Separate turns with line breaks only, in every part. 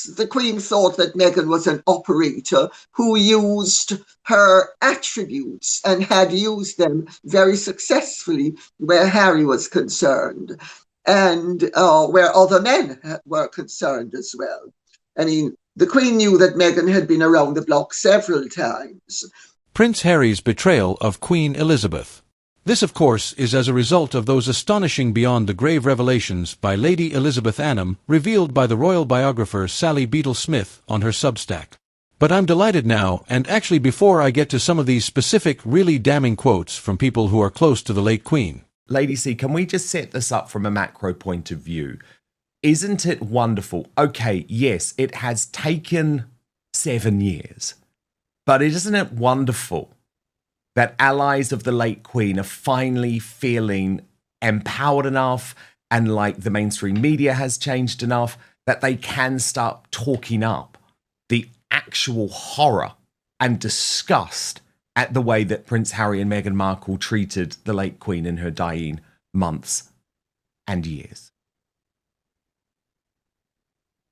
the Queen thought that Meghan was an operator who used her attributes and had used them very successfully where Harry was concerned, and where other men were concerned as well. I mean, the Queen knew that Meghan had been around the block several times.
Prince Harry's betrayal of Queen Elizabeth. This, of course, is as a result of those astonishing beyond the grave revelations by Lady Elizabeth Anne revealed by the royal biographer Sally Beadle-Smith on her Substack. But I'm delighted now, and actually before I get to some of these specific, really damning quotes from people who are close to the late Queen.
Lady C, can we just set this up from a macro point of view? Isn't it wonderful? Okay, yes, it has taken 7 years, but isn't it wonderful that allies of the late Queen are finally feeling empowered enough and like the mainstream media has changed enough that they can start talking up the actual horror and disgust at the way that Prince Harry and Meghan Markle treated the late Queen in her dying months and years?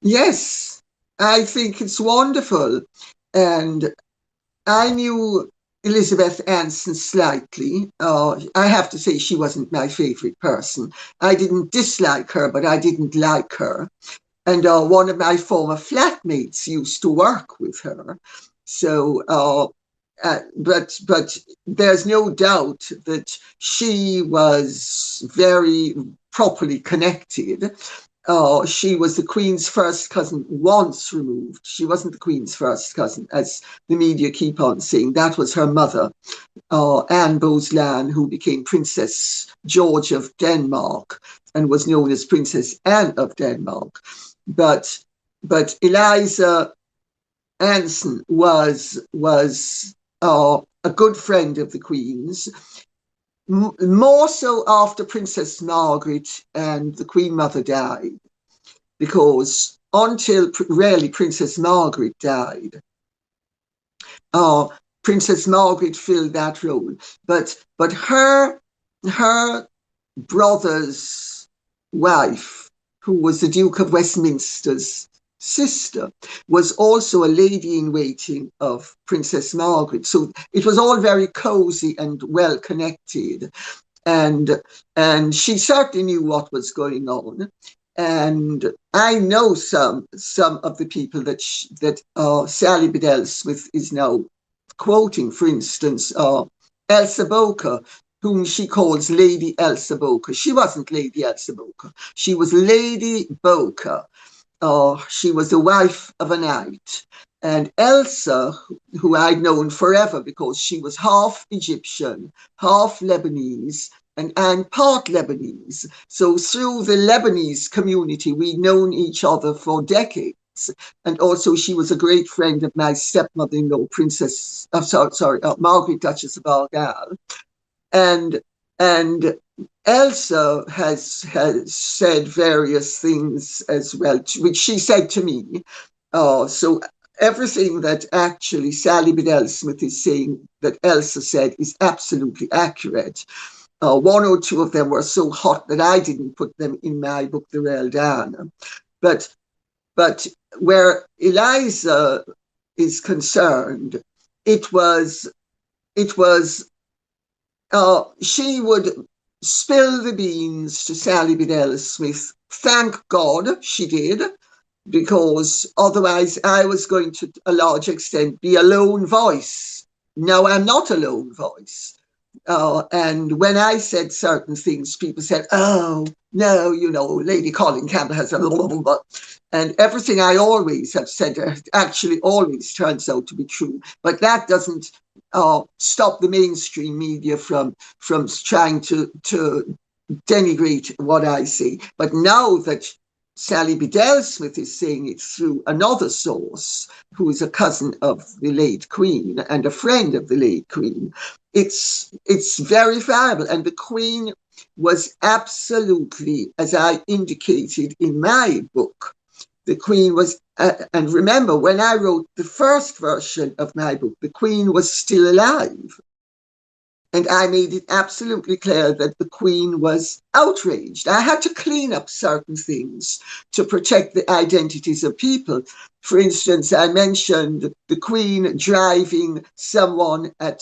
Yes, I think it's wonderful. And I knew Elizabeth Anne slightly. I have to say she wasn't my favorite person. I didn't dislike her, but I didn't like her. And one of my former flatmates used to work with her. So, but there's no doubt that she was very properly connected. She was the Queen's first cousin once removed. She wasn't the Queen's first cousin, as the media keep on saying. That was her mother, Anne Boleyn, who became Princess George of Denmark and was known as Princess Anne of Denmark. But Eliza Anson was a good friend of the Queen's. More so after Princess Margaret and the Queen Mother died, because until really Princess Margaret died, Princess Margaret filled that role. But her brother's wife, who was the Duke of Westminster's sister, was also a lady-in-waiting of Princess Margaret. So it was all very cozy and well connected. And she certainly knew what was going on. And I know some of the people that Sally Biddell-Smith is now quoting. For instance, Elsa Boker, whom she calls Lady Elsa Boker. She wasn't Lady Elsa Boker. She was Lady Boker. She was the wife of a knight. And Elsa, who I'd known forever because she was half Egyptian, half Lebanese, and part Lebanese. So through the Lebanese community, we'd known each other for decades. And also she was a great friend of my stepmother-in-law, Margaret, Duchess of Argyll. And Elsa has said various things as well, which she said to me. So everything that actually Sally Biddell-Smith is saying that Elsa said is absolutely accurate. One or two of them were so hot that I didn't put them in my book, The Real Diana. But where Eliza is concerned, it was she would spill the beans to Sally Biddell-Smith. Thank God she did, because otherwise I was going to a large extent be a lone voice. Now I'm not a lone voice. And when I said certain things, people said, oh, no, Lady Colin Campbell has a blah, blah, blah. And everything I always have said actually always turns out to be true. But that doesn't stop the mainstream media from trying to denigrate what I say. But now that Sally Biddell-Smith is saying it through another source, who is a cousin of the late Queen and a friend of the late Queen, it's very viable. And the Queen was absolutely, as I indicated in my book, the Queen was, and remember, when I wrote the first version of my book, the Queen was still alive. And I made it absolutely clear that the Queen was outraged. I had to clean up certain things to protect the identities of people. For instance, I mentioned the Queen driving someone on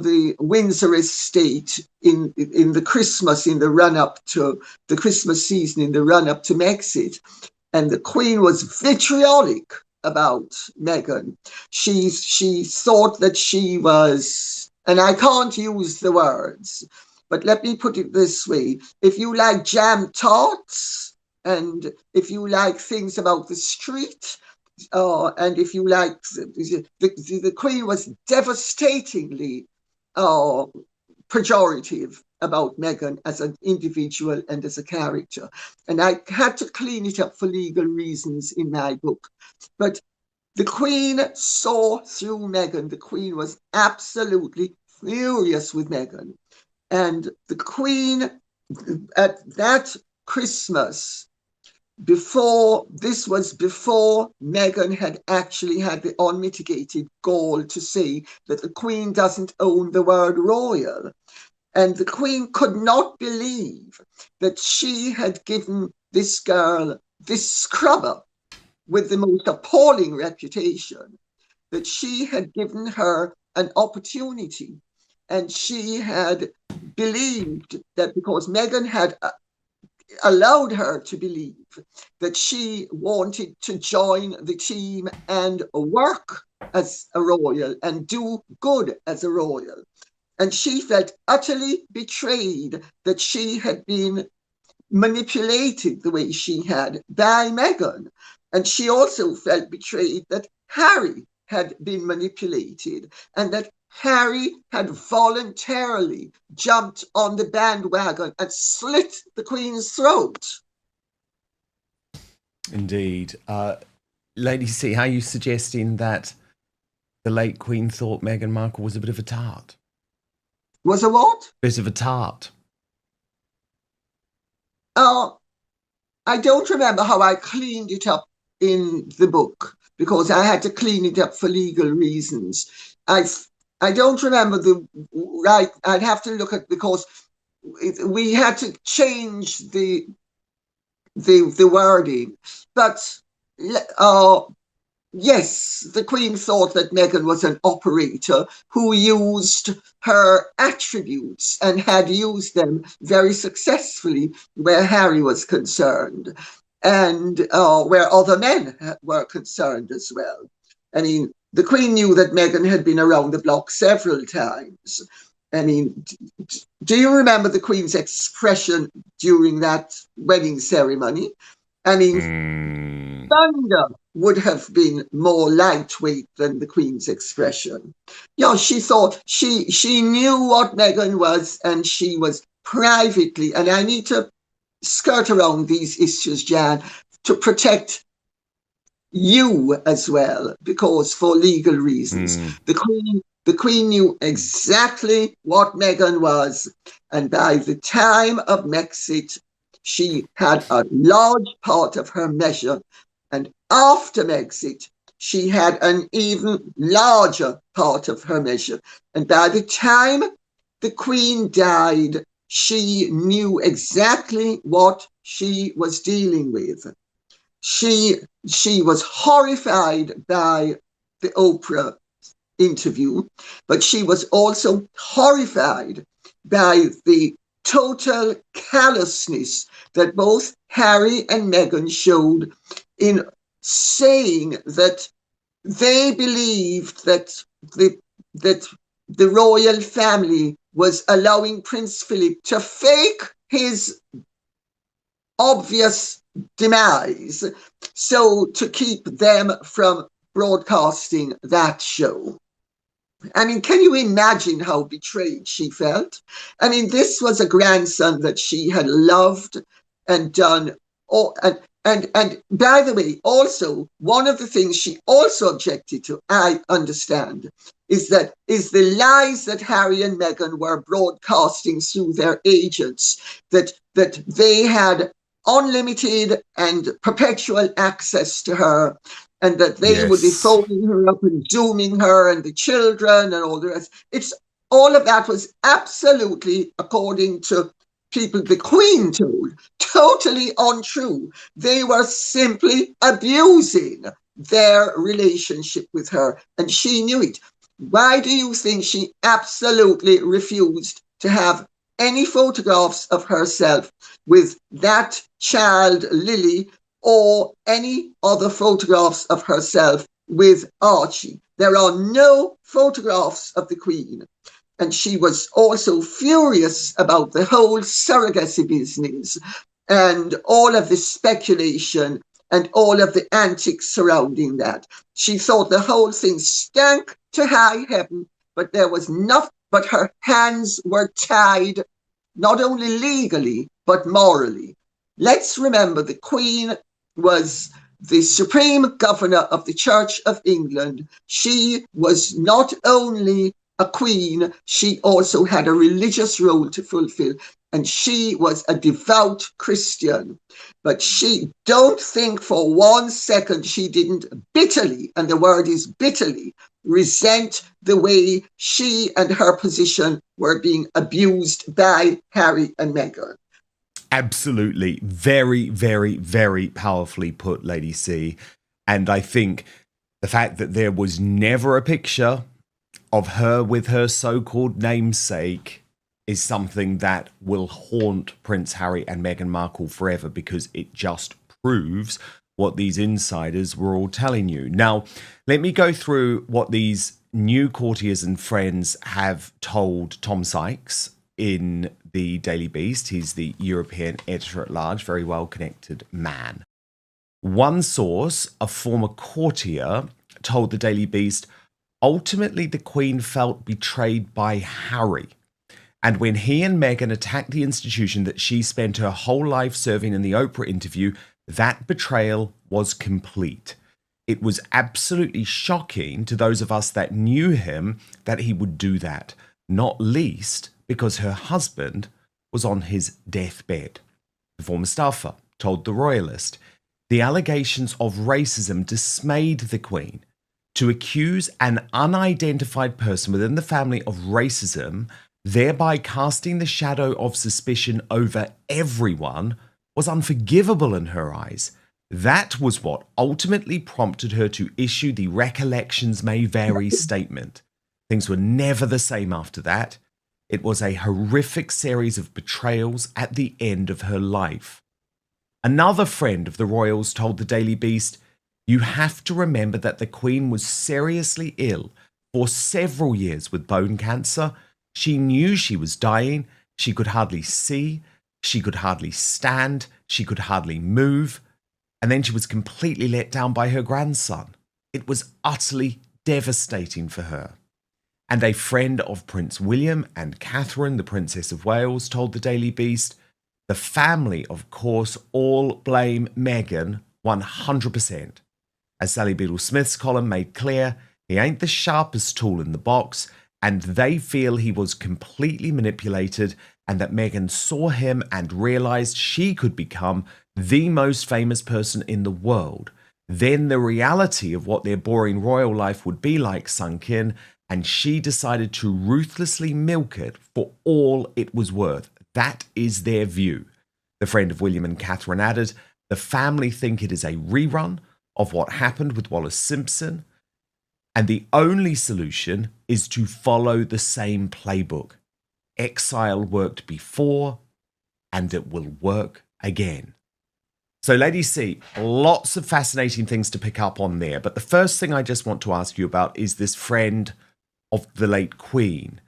the Windsor estate in the Christmas, in the run up to the Christmas season, in the run up to Brexit, and the Queen was vitriolic about Meghan. She thought that she was, and I can't use the words, but let me put it this way: if you like jam tarts, and if you like things about the street, and if you like, the Queen was devastatingly pejorative about Meghan as an individual and as a character. And I had to clean it up for legal reasons in my book. But the Queen saw through Meghan. The Queen was absolutely furious with Meghan. And the Queen, at that Christmas, before Meghan had actually had the unmitigated gall to say that the Queen doesn't own the word royal. And the Queen could not believe that she had given this girl, this scrubber with the most appalling reputation, that she had given her an opportunity. And she had believed that because Meghan had allowed her to believe that she wanted to join the team and work as a royal and do good as a royal. And she felt utterly betrayed that she had been manipulated the way she had by Meghan. And she also felt betrayed that Harry had been manipulated and that Harry had voluntarily jumped on the bandwagon and slit the Queen's throat.
Indeed. Lady C, are you suggesting that the late Queen thought Meghan Markle was a bit of a tart?
Was a what?
Bit of a tart.
I don't remember how I cleaned it up in the book because I had to clean it up for legal reasons. I don't remember the right. I'd have to look at, because we had to change the wording. But yes, the Queen thought that Meghan was an operator who used her attributes and had used them very successfully where Harry was concerned, and where other men were concerned as well. I mean, the Queen knew that Meghan had been around the block several times. I mean, do you remember the Queen's expression during that wedding ceremony? I mean, thunder would have been more lightweight than the Queen's expression. Yeah, she thought she knew what Meghan was, and she was privately, and I need to skirt around these issues, Jan, to protect you as well, because for legal reasons, the Queen knew exactly what Meghan was, and by the time of Brexit, she had a large part of her measure, and after Brexit, she had an even larger part of her measure. And by the time the Queen died, she knew exactly what she was dealing with. She was horrified by the Oprah interview, but she was also horrified by the total callousness that both Harry and Meghan showed in saying that they believed that the royal family was allowing Prince Philip to fake his obvious demise, so to keep them from broadcasting that show. I mean, can you imagine how betrayed she felt? I mean, this was a grandson that she had loved and done. And by the way, also, one of the things she also objected to, I understand, is the lies that Harry and Meghan were broadcasting through their agents, that they had unlimited and perpetual access to her, and that they would be phoning her up and zooming her and the children and all the rest. It's All of that was absolutely, according to people the Queen told, totally untrue. They were simply abusing their relationship with her, and she knew it. Why do you think she absolutely refused to have any photographs of herself with that child, Lily, or any other photographs of herself with Archie? There are no photographs of the Queen. And she was also furious about the whole surrogacy business and all of the speculation and all of the antics surrounding that. She thought the whole thing stank to high heaven, but there was nothing, but her hands were tied, not only legally, but morally. Let's remember the Queen was the supreme governor of the Church of England. She was not only a queen, she also had a religious role to fulfill, and she was a devout Christian. But she, don't think for 1 second she didn't bitterly, and the word is bitterly, resent the way she and her position were being abused by Harry and Meghan.
Absolutely. Very, very, very powerfully put, Lady C. And I think the fact that there was never a picture of her with her so-called namesake is something that will haunt Prince Harry and Meghan Markle forever, because it just proves what these insiders were all telling you. Now, let me go through what these new courtiers and friends have told Tom Sykes in the Daily Beast. He's the European editor-at-large, very well-connected man. One source, a former courtier, told the Daily Beast, ultimately the Queen felt betrayed by Harry. And when he and Meghan attacked the institution that she spent her whole life serving in the Oprah interview, that betrayal was complete. It was absolutely shocking to those of us that knew him that he would do that, not least because her husband was on his deathbed. The former staffer told the Royalist, the allegations of racism dismayed the Queen. To accuse an unidentified person within the family of racism, thereby casting the shadow of suspicion over everyone, was unforgivable in her eyes. That was what ultimately prompted her to issue the recollections may vary statement. Things were never the same after that. It was a horrific series of betrayals at the end of her life. Another friend of the royals told the Daily Beast, you have to remember that the Queen was seriously ill for several years with bone cancer. She knew she was dying. She could hardly see. She could hardly stand. She could hardly move. And then she was completely let down by her grandson. It was utterly devastating for her. And a friend of Prince William and Catherine, the Princess of Wales, told the Daily Beast, the family, of course, all blame Meghan 100%. As Sally Beadle-Smith's column made clear, he ain't the sharpest tool in the box, and they feel he was completely manipulated and that Meghan saw him and realized she could become the most famous person in the world. Then the reality of what their boring royal life would be like sunk in, and she decided to ruthlessly milk it for all it was worth. That is their view. The friend of William and Catherine added, the family think it is a rerun of what happened with Wallace Simpson, and the only solution is to follow the same playbook. Exile worked before, and it will work again. So, Lady C, lots of fascinating things to pick up on there, but the first thing I just want to ask you about is this friend of the late Queen.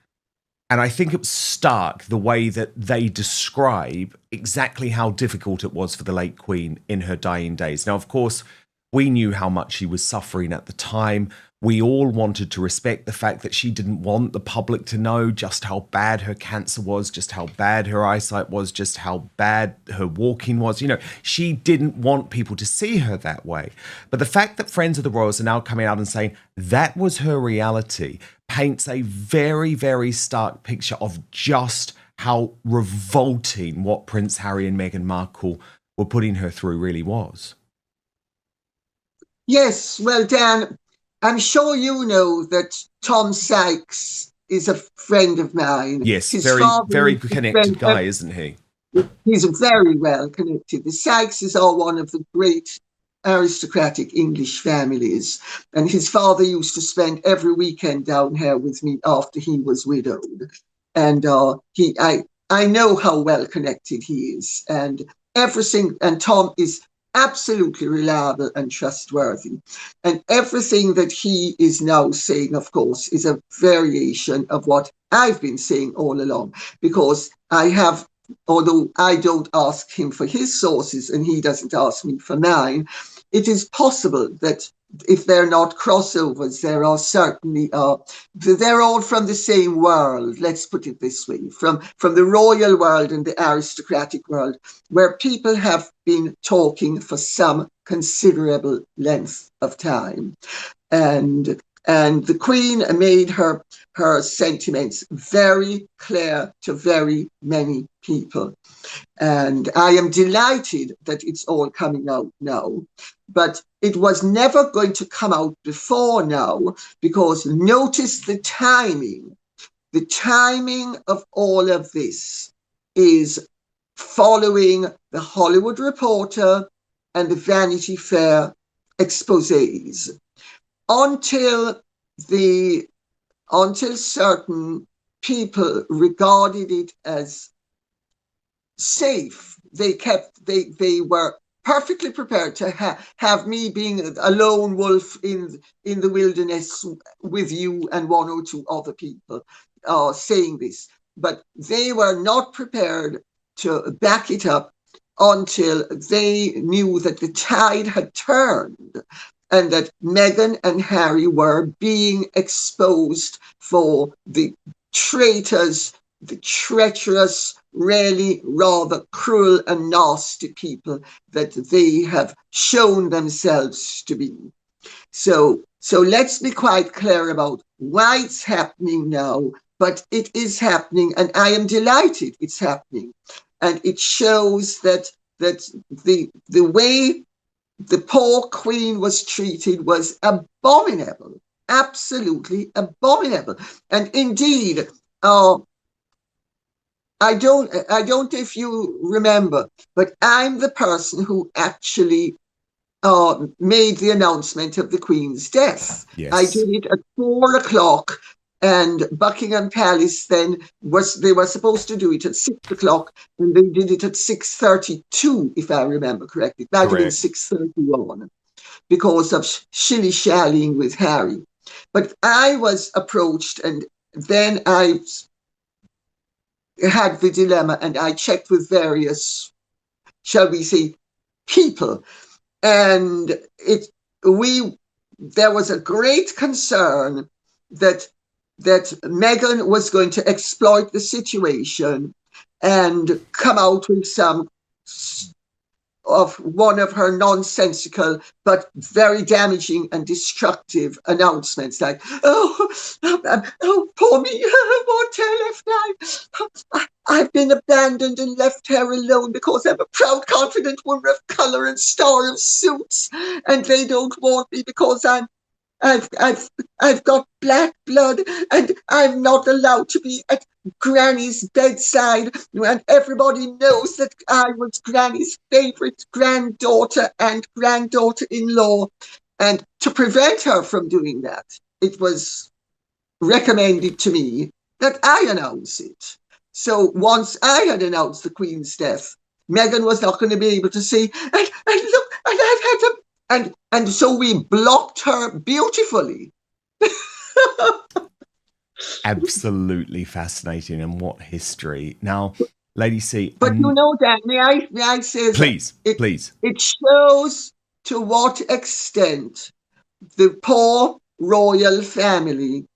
And I think it was stark the way that they describe exactly how difficult it was for the late Queen in her dying days. Now, of course, we knew how much she was suffering at the time. We all wanted to respect the fact that she didn't want the public to know just how bad her cancer was, just how bad her eyesight was, just how bad her walking was. You know, she didn't want people to see her that way. But the fact that friends of the royals are now coming out and saying that was her reality paints a very, very stark picture of just how revolting what Prince Harry and Meghan Markle were putting her through really was.
Yes, well, Dan, I'm sure you know that Tom Sykes is a friend of mine.
Yes,
His
very,
father
very
used to
connected
spend
guy, isn't he?
He's very well connected. The Sykes are one of the great aristocratic English families, and his father used to spend every weekend down here with me after he was widowed. And I know how well connected he is, and everything. And Tom is absolutely reliable and trustworthy. And everything that he is now saying, of course, is a variation of what I've been saying all along, because I have, although I don't ask him for his sources and he doesn't ask me for mine, it is possible that if they're not crossovers, there are certainly, they're all from the same world, let's put it this way, from the royal world and the aristocratic world, where people have been talking for some considerable length of time. And the Queen made her sentiments very clear to very many people. And I am delighted that it's all coming out now. But it was never going to come out before now, because notice the timing. The timing of all of this is following the Hollywood Reporter and the Vanity Fair exposés. Until certain people regarded it as safe, they were perfectly prepared to have me being a lone wolf in the wilderness with you and one or two other people saying this. But they were not prepared to back it up until they knew that the tide had turned, and that Meghan and Harry were being exposed for the traitors, the treacherous, really rather cruel and nasty people that they have shown themselves to be. So let's be quite clear about why it's happening now, but it is happening, and I am delighted it's happening. And it shows that the way the poor Queen was treated was abominable, absolutely abominable. And indeed, I don't know if you remember, but I'm the person who actually made the announcement of the Queen's death.
Yes.
I did it at 4:00. And Buckingham Palace then they were supposed to do it at 6:00, and they did it at 6:32, if I remember correctly. It might have been 6:31 because of shilly-shallying with Harry. But I was approached, and then I had the dilemma, and I checked with various, shall we say, people, and there was a great concern that Meghan was going to exploit the situation and come out with one of her nonsensical but very damaging and destructive announcements, like, oh, poor me, what left I've been abandoned and left here alone because I'm a proud, confident woman of colour and star of suits, and they don't want me because I've got black blood, and I'm not allowed to be at Granny's bedside, and everybody knows that I was Granny's favourite granddaughter and granddaughter-in-law. And to prevent her from doing that, it was recommended to me that I announce it. So once I had announced the Queen's death, Meghan was not going to be able to say, and look, and I've had to. And so we blocked her beautifully.
Absolutely fascinating, and what history. Now, Lady C.
But you know, Dan, may I say
please,
that
please.
It shows to what extent the poor royal family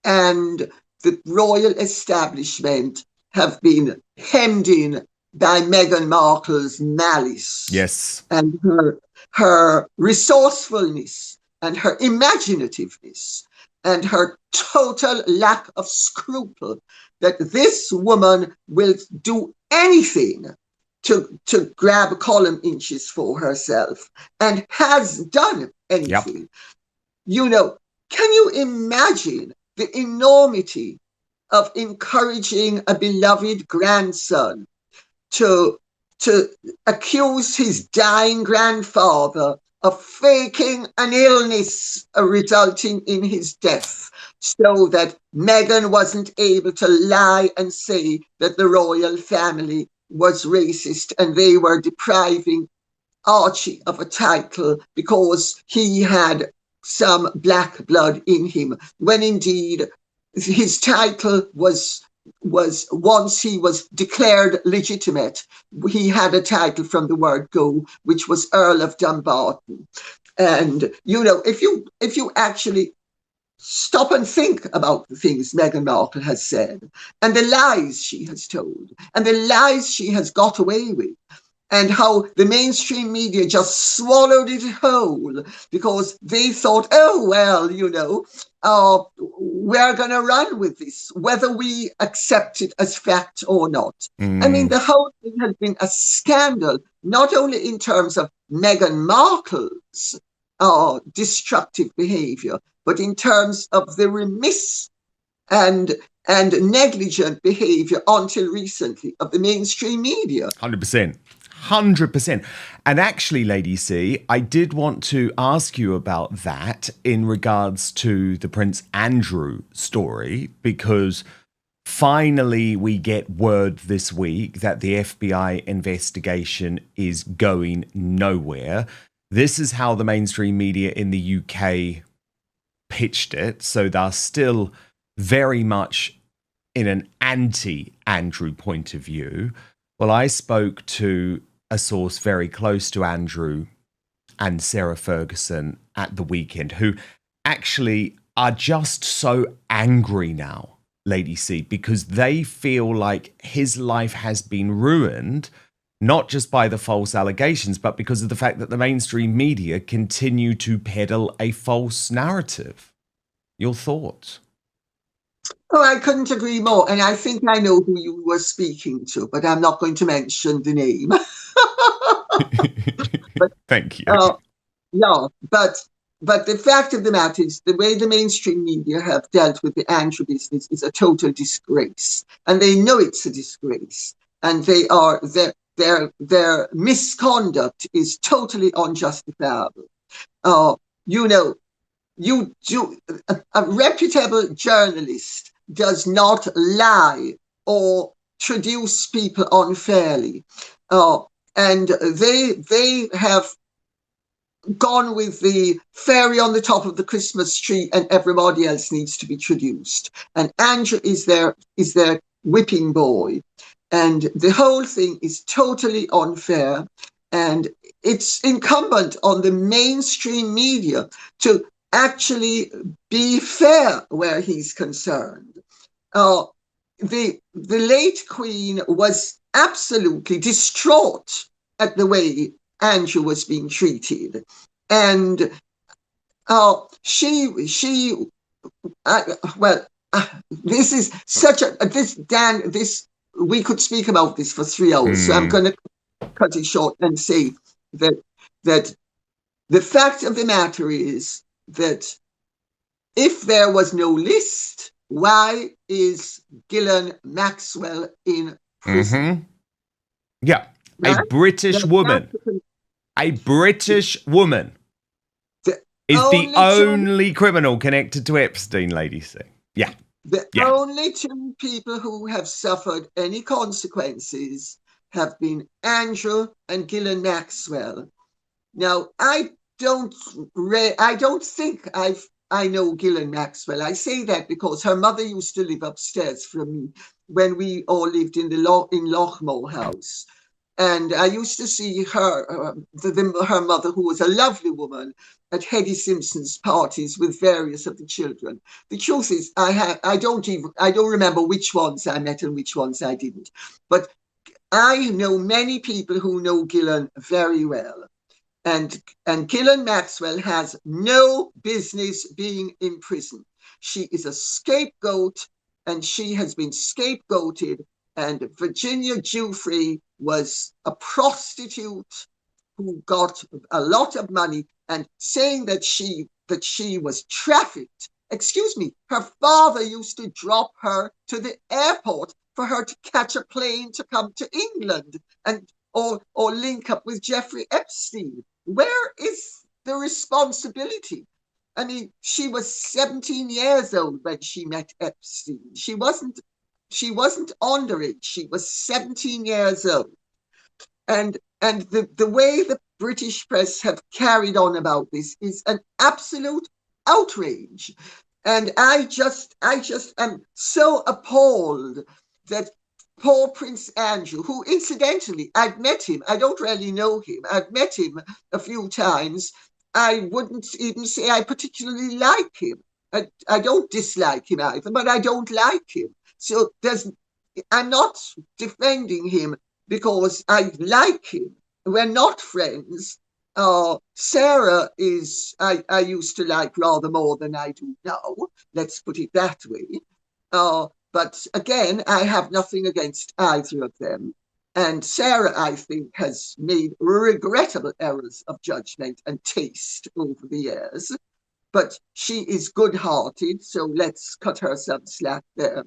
and the royal establishment have been hemmed in by Meghan Markle's malice.
Yes.
And her resourcefulness and her imaginativeness and her total lack of scruple, that this woman will do anything to grab column inches for herself, and has done anything.
Yep.
You know, can you imagine the enormity of encouraging a beloved grandson to accuse his dying grandfather of faking an illness resulting in his death, so that Meghan wasn't able to lie and say that the royal family was racist and they were depriving Archie of a title because he had some black blood in him, when indeed his title was once he was declared legitimate, he had a title from the word go, which was Earl of Dumbarton. And if you actually stop and think about the things Meghan Markle has said, and the lies she has told, and the lies she has got away with, and how the mainstream media just swallowed it whole because they thought, oh, well, we're going to run with this, whether we accept it as fact or not. I mean, the whole thing has been a scandal, not only in terms of Meghan Markle's destructive behavior, but in terms of the remiss and negligent behavior until recently of the mainstream media.
100%. 100%. And actually, Lady C, I did want to ask you about that in regards to the Prince Andrew story, because finally we get word this week that the FBI investigation is going nowhere. This is how the mainstream media in the UK pitched it. So they're still very much in an anti-Andrew point of view. Well, I spoke to a source very close to Andrew and Sarah Ferguson at the weekend, who actually are just so angry now, Lady C, because they feel like his life has been ruined, not just by the false allegations, but because of the fact that the mainstream media continue to peddle a false narrative. Your thoughts?
Oh, I couldn't agree more. And I think I know who you were speaking to, but I'm not going to mention the name. But,
thank you.
No, but the fact of the matter is the way the mainstream media have dealt with the Andrew business is a total disgrace. And they know it's a disgrace. And their misconduct is totally unjustifiable. A reputable journalist does not lie or traduce people unfairly. And they have gone with the fairy on the top of the Christmas tree and everybody else needs to be traduced. And Andrew is their whipping boy. And the whole thing is totally unfair. And it's incumbent on the mainstream media to actually be fair where he's concerned. The late Queen was absolutely distraught at the way Andrew was being treated, and this is such this we could speak about this for 3 hours, so I'm going to cut it short and say that the fact of the matter is that if there was no list, why is Ghislaine Maxwell in prison?
Mm-hmm. Yeah, right? A British woman is the only criminal connected to Epstein, Lady C. Yeah.
The only two people who have suffered any consequences have been Andrew and Ghislaine Maxwell. Now, I don't think I know Ghislaine Maxwell. I say that because her mother used to live upstairs from me when we all lived in Lochmoor House. And I used to see her mother, who was a lovely woman, at Hetty Simpson's parties with various of the children. The truth is, I don't remember which ones I met and which ones I didn't. But I know many people who know Ghislaine very well. And Ghislaine Maxwell has no business being in prison. She is a scapegoat, and she has been scapegoated. And Virginia Giuffre was a prostitute who got a lot of money, and saying that she was trafficked excuse me, her father used to drop her to the airport for her to catch a plane to come to England and or link up with Jeffrey Epstein. Where is the responsibility? I mean, she was 17 years old when she met Epstein. She wasn't underage. She was 17 years old. And the way the British press have carried on about this is an absolute outrage. And I just am so appalled that poor Prince Andrew, who incidentally, I've met him. I don't really know him. I've met him a few times. I wouldn't even say I particularly like him. I don't dislike him either, but I don't like him. So I'm not defending him because I like him. We're not friends. Sarah I used to like rather more than I do now. Let's put it that way. But again, I have nothing against either of them. And Sarah, I think, has made regrettable errors of judgment and taste over the years. But she is good-hearted, so let's cut her some slack there.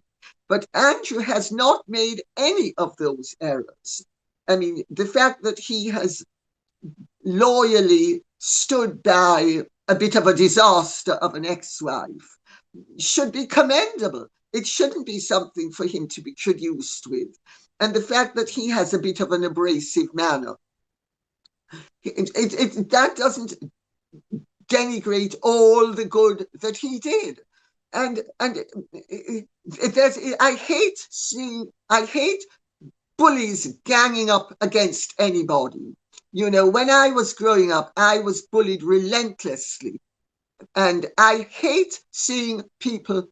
But Andrew has not made any of those errors. I mean, the fact that he has loyally stood by a bit of a disaster of an ex-wife should be commendable. It shouldn't be something for him to be traduced with. And the fact that he has a bit of an abrasive manner, that doesn't denigrate all the good that he did. And I hate bullies ganging up against anybody. You know, when I was growing up, I was bullied relentlessly. And I hate seeing people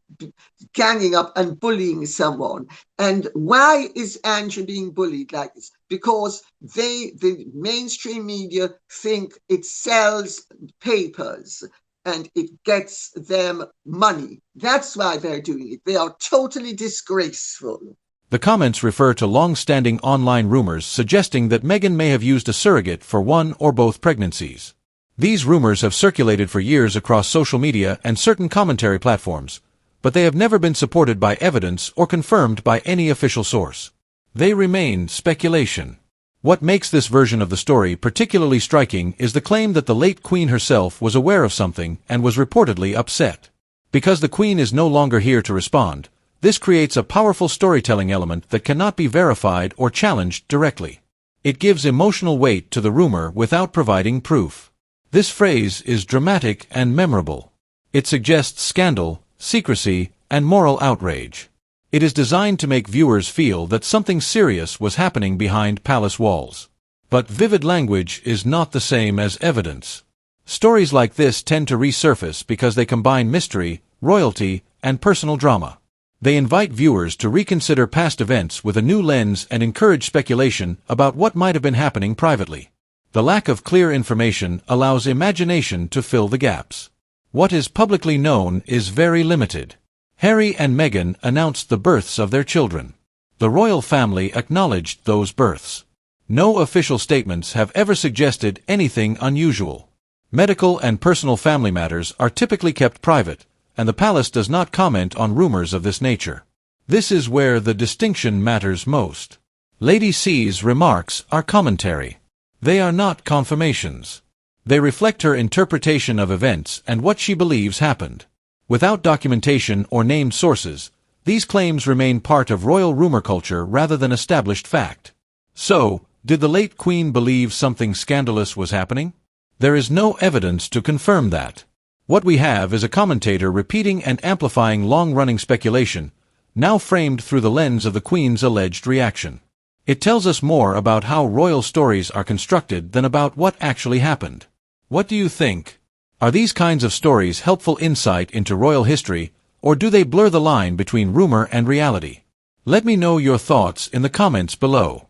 ganging up and bullying someone. And why is Andrew being bullied like this? Because the mainstream media think it sells papers and it gets them money. That's why they're doing it. They are totally disgraceful.
The comments refer to long-standing online rumors suggesting that Meghan may have used a surrogate for one or both pregnancies. These rumors have circulated for years across social media and certain commentary platforms, but they have never been supported by evidence or confirmed by any official source. They remain speculation. What makes this version of the story particularly striking is the claim that the late Queen herself was aware of something and was reportedly upset. Because the Queen is no longer here to respond, this creates a powerful storytelling element that cannot be verified or challenged directly. It gives emotional weight to the rumor without providing proof. This phrase is dramatic and memorable. It suggests scandal, secrecy, and moral outrage. It is designed to make viewers feel that something serious was happening behind palace walls. But vivid language is not the same as evidence. Stories like this tend to resurface because they combine mystery, royalty, and personal drama. They invite viewers to reconsider past events with a new lens and encourage speculation about what might have been happening privately. The lack of clear information allows imagination to fill the gaps. What is publicly known is very limited. Harry and Meghan announced the births of their children. The royal family acknowledged those births. No official statements have ever suggested anything unusual. Medical and personal family matters are typically kept private, and the palace does not comment on rumors of this nature. This is where the distinction matters most. Lady C's remarks are commentary. They are not confirmations. They reflect her interpretation of events and what she believes happened. Without documentation or named sources, these claims remain part of royal rumor culture rather than established fact. So, did the late Queen believe something scandalous was happening? There is no evidence to confirm that. What we have is a commentator repeating and amplifying long-running speculation, now framed through the lens of the Queen's alleged reaction. It tells us more about how royal stories are constructed than about what actually happened. What do you think? Are these kinds of stories helpful insight into royal history, or do they blur the line between rumor and reality? Let me know your thoughts in the comments below.